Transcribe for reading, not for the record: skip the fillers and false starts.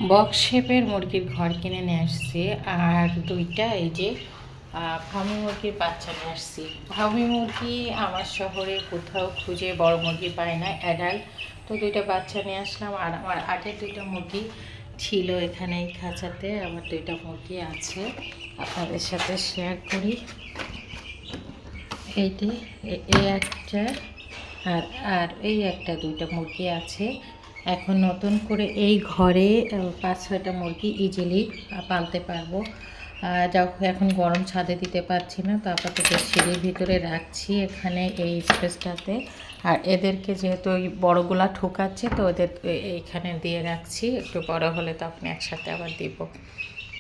Box শেপের মুরগির ঘর কিনে নিয়ে আসছি, আর দুইটা এই যে ফার্মি মুরগির বাচ্চা নিয়ে আসছি। ফার্মি মুরগি আমার শহরে কোথাও খুঁজে বড় মুরগি পায় না, অ্যাডাল্ট। তো দুইটা বাচ্চা নিয়ে আসলাম। আর আমার আগের দুইটা মুরগি ছিল এখানে এই খাঁচাতে, আমার দুইটা মুরগি আছে, আপনাদের সাথে শেয়ার করি। এইটি এই একটা, আর আর এই একটা, দুইটা মুরগি আছে। এখন নতুন করে এই ঘরে 5-6টা মুরগি ইজিলি পালতে পারবো। যখন এখন গরম ছাদে দিতে পারছি না, তো আপাতত সিঁড়ির ভিতরে রাখছি এখানে এই স্পেসটাতে। আর এদেরকে যেহেতু ওই বড়গুলা ঠুকাচ্ছে, তো ওদের এইখানে দিয়ে রাখছি, একটু বড় হলে তখন একসাথে আবার দিব।